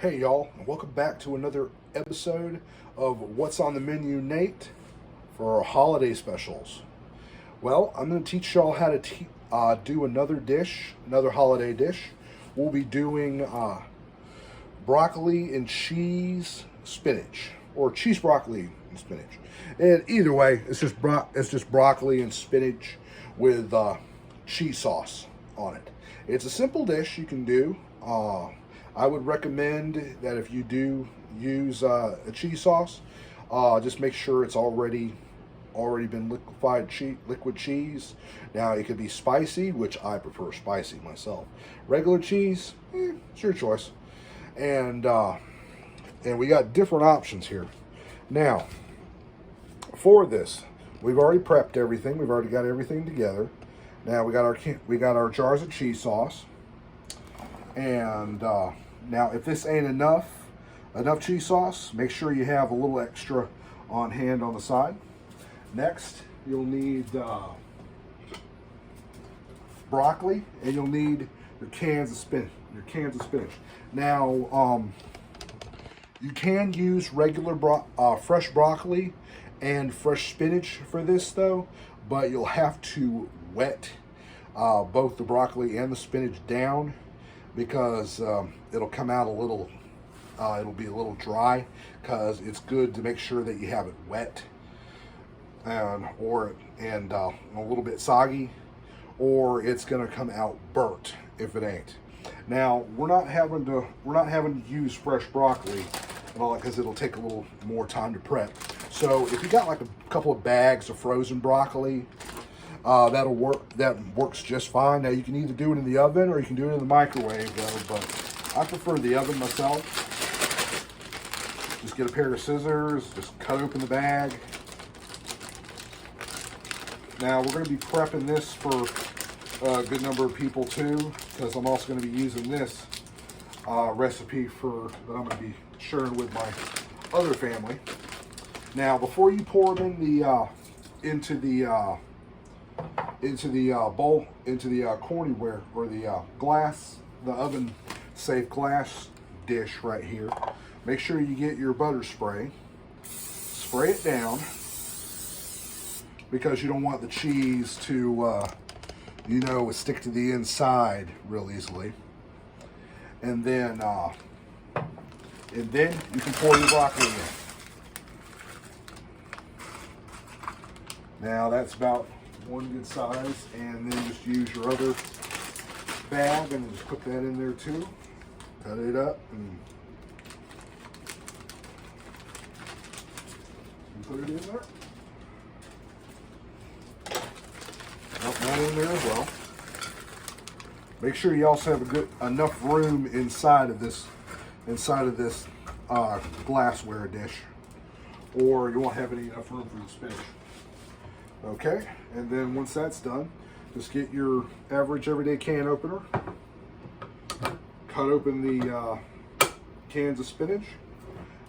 Hey y'all, and welcome back to another episode of What's on the Menu Nate for our holiday specials. Well, I'm going to teach y'all how to do another dish, another holiday dish. We'll be doing broccoli and cheese spinach, or cheese broccoli and spinach. And either way, it's just broccoli and spinach with cheese sauce on it. It's a simple dish you can do. I would recommend that if you do use a cheese sauce, just make sure it's already been liquid cheese. Now it could be spicy, which I prefer spicy myself. Regular cheese, it's your choice. And we got different options here. Now, for this, we've already prepped everything. We've already got everything together. Now we got our jars of cheese sauce. And now, if this ain't enough cheese sauce, make sure you have a little extra on hand on the side. Next, you'll need broccoli, and you'll need your cans of spinach. Now, you can use regular fresh broccoli and fresh spinach for this, though, but you'll have to wet both the broccoli and the spinach down, because it'll come out it'll be a little dry, because it's good to make sure that you have it wet and a little bit soggy, or it's gonna come out burnt if it ain't. Now we're not having to use fresh broccoli and all that, because it'll take a little more time to prep. So if you got like a couple of bags of frozen broccoli, that'll work. That works just fine. Now you can either do it in the oven or you can do it in the microwave, though. But I prefer the oven myself. Just get a pair of scissors. Just cut open the bag. Now we're going to be prepping this for a good number of people too, because I'm also going to be using this recipe that I'm going to be sharing with my other family. Now, before you pour them into the bowl, into the cornyware, or the oven safe glass dish right here, make sure you get your butter spray. Spray it down, because you don't want the cheese to stick to the inside real easily. And then you can pour your broccoli in. Now that's about one good size, and then just use your other bag and just put that in there too. Cut it up and put it in there. Dump that in there as well. Make sure you also have enough room inside of this glassware dish, or you won't have enough room for the spinach. Okay, and then once that's done, just get your average everyday can opener, cut open the cans of spinach.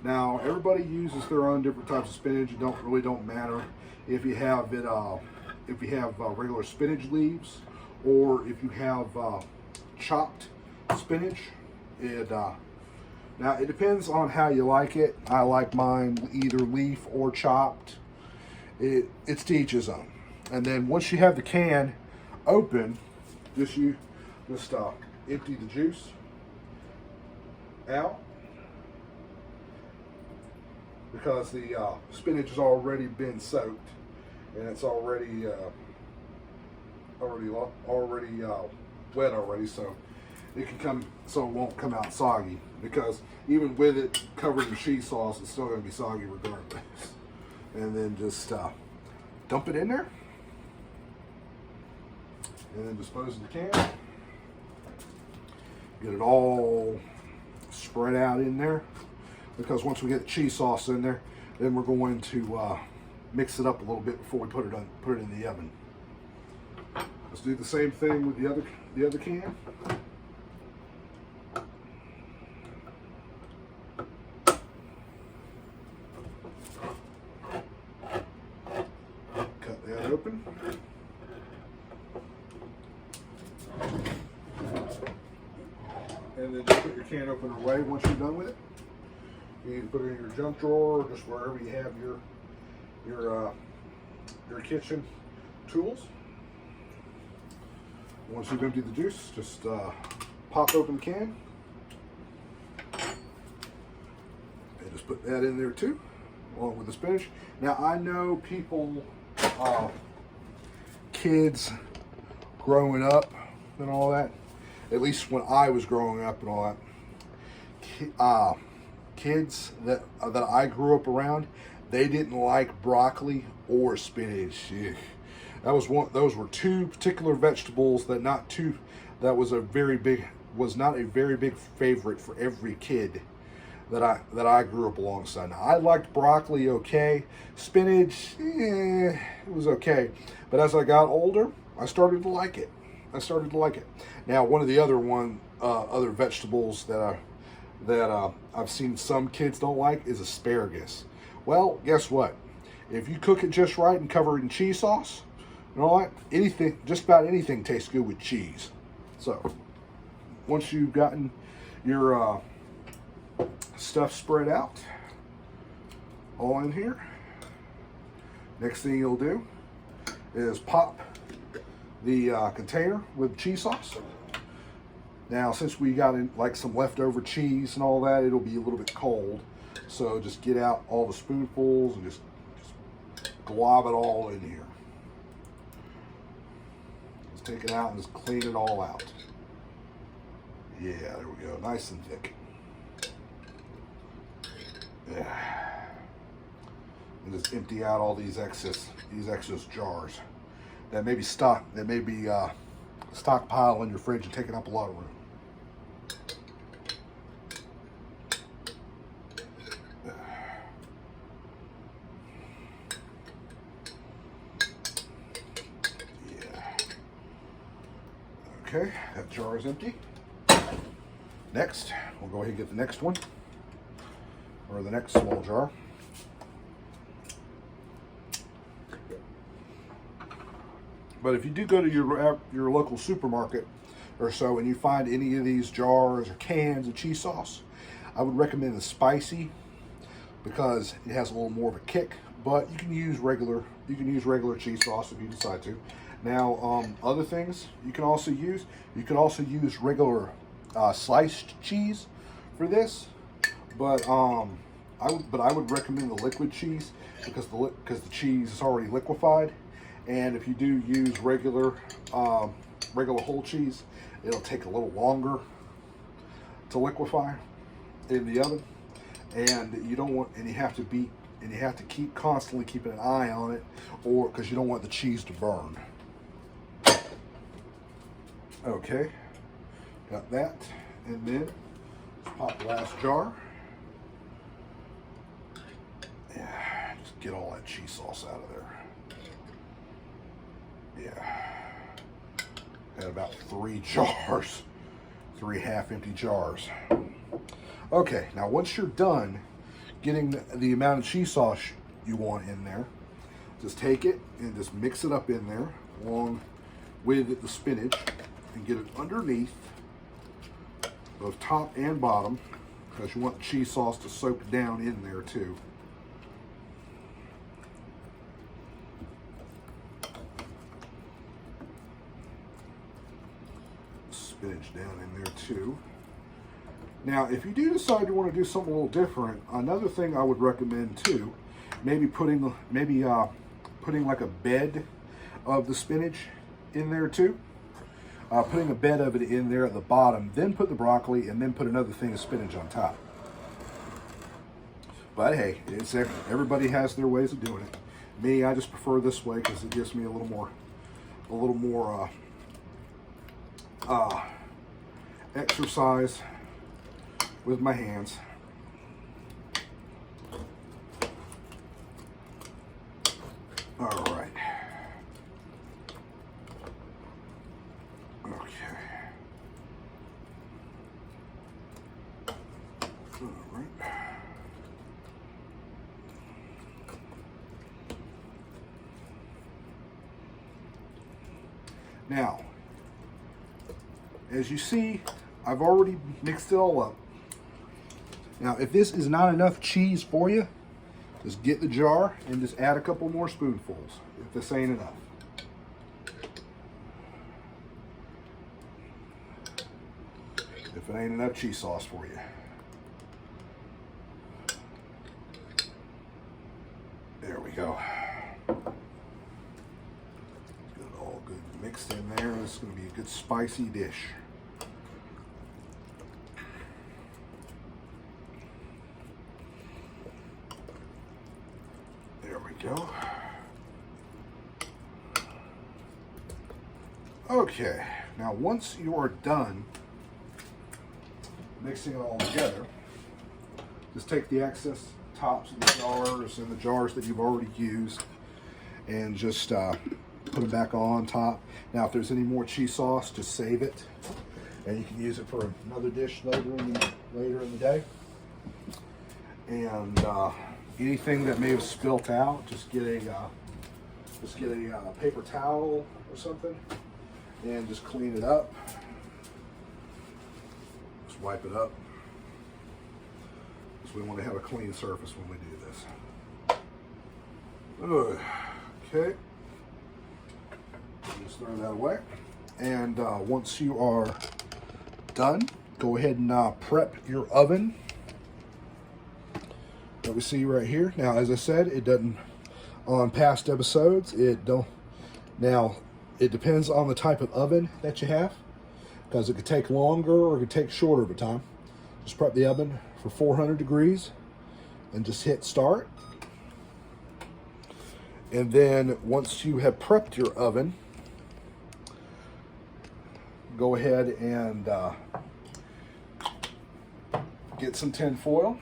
Now everybody uses their own different types of spinach. It don't matter if you have regular spinach leaves, or if you have chopped spinach. Now it depends on how you like it. I like mine either leaf or chopped. It's to each his own. And then once you have the can open, just empty the juice out, because the spinach has already been soaked, and it's already wet already, so it won't come out soggy, because even with it covered in cheese sauce, it's still going to be soggy regardless. And then just dump it in there, and then dispose of the can. Get it all spread out in there, because once we get the cheese sauce in there, then we're going to mix it up a little bit before we put it in the oven. Let's do the same thing with the other can. Open. And then just put your can opener away once you're done with it. You can put it in your junk drawer or just wherever you have your kitchen tools. Once you've emptied the juice, just pop open the can and just put that in there too, along with the spinach. Now I know people, kids growing up and all that, at least when I was growing up and all that, kids that I grew up around, they didn't like broccoli or spinach. Ugh. Those were two particular vegetables that was not a very big favorite for every kid that I grew up alongside. Now I liked broccoli okay, spinach it was okay, but as I got older, I started to like it. Now one of the other vegetables that I've seen some kids don't like is asparagus. Well, guess what? If you cook it just right and cover it in cheese sauce and all that, just about anything tastes good with cheese. So once you've gotten your stuff spread out all in here, next thing you'll do is pop the container with cheese sauce. Now, since we got in like some leftover cheese and all that, it'll be a little bit cold. So just get out all the spoonfuls and just glob it all in here. Just take it out and just clean it all out. Yeah, there we go, nice and thick. Yeah. And just empty out all these excess jars that may be stockpile in your fridge and taking up a lot of room. Okay, that jar is empty. Next, we'll go ahead and get the next one, or the next small jar. But if you do go to your local supermarket or so and you find any of these jars or cans of cheese sauce, I would recommend the spicy because it has a little more of a kick. But you can use regular cheese sauce if you decide to. Now, other things you can also use regular sliced cheese for this, but I would recommend the liquid cheese because the cheese is already liquefied, and if you do use regular whole cheese, it'll take a little longer to liquefy in the oven, and you have to keep constantly keeping an eye on it, or because you don't want the cheese to burn. Okay, got that, and then let's pop the last jar. Yeah, just get all that cheese sauce out of there. Yeah, had about 3 jars, 3 half-empty jars. Okay, now once you're done getting the amount of cheese sauce you want in there, just take it and just mix it up in there along with the spinach and get it underneath both top and bottom because you want the cheese sauce to soak down in there too. Spinach down in there too. Now, if you do decide you want to do something a little different, another thing I would recommend too, maybe putting like a bed of the spinach in there too. Putting a bed of it in there at the bottom, then put the broccoli, and then put another thing of spinach on top. But hey, everybody has their ways of doing it. Me, I just prefer this way because it gives me a little more exercise with my hands. All right. Okay. All right. Now, as you see, I've already mixed it all up. Now, if this is not enough cheese for you, just get the jar and just add a couple more spoonfuls if this ain't enough. If it ain't enough cheese sauce for you. There we go. Get it all good mixed in there. This is going to be a good spicy dish. There we go. Okay, now once you are done mixing it all together, just take the excess tops of the jars and the jars that you've already used and just put them back on top. Now, if there's any more cheese sauce, just save it, and you can use it for another dish later in the day. And anything that may have spilt out, just get a paper towel or something, and just clean it up. Just wipe it up. We want to have a clean surface when we do this. Okay, just throw that away. And once you are done, go ahead and prep your oven that we see right here. Now, as I said, it doesn't, on past episodes, it don't. Now, it depends on the type of oven that you have, because it could take longer or it could take shorter of a time. Just prep the oven for 400 degrees and just hit start. And then once you have prepped your oven, go ahead and get some tin foil.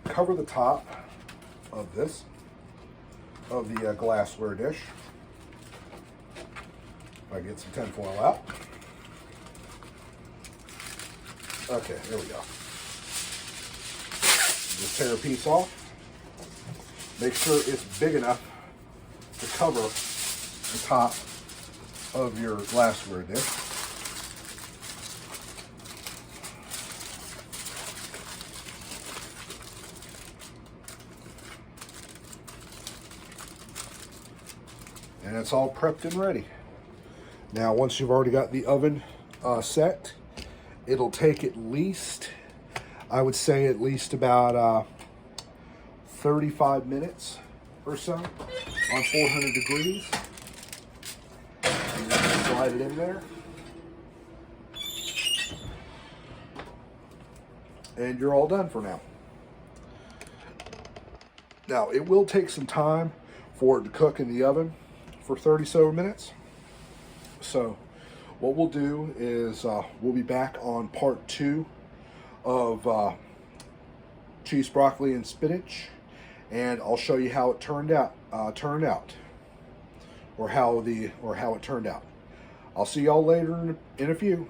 Cover the top of the glassware dish. If I get some tin foil out. Okay, there we go. Just tear a piece off. Make sure it's big enough to cover the top of your glassware dish. And it's all prepped and ready. Now, once you've already got the oven set, it'll take at least, I would say at least about 35 minutes or so on 400 degrees. And then slide it in there. And you're all done for now. Now, it will take some time for it to cook in the oven for 30 so minutes. So what we'll do is we'll be back on part 2 of cheese, broccoli, and spinach, and I'll show you how it turned out, or how it turned out. I'll see y'all later in a few.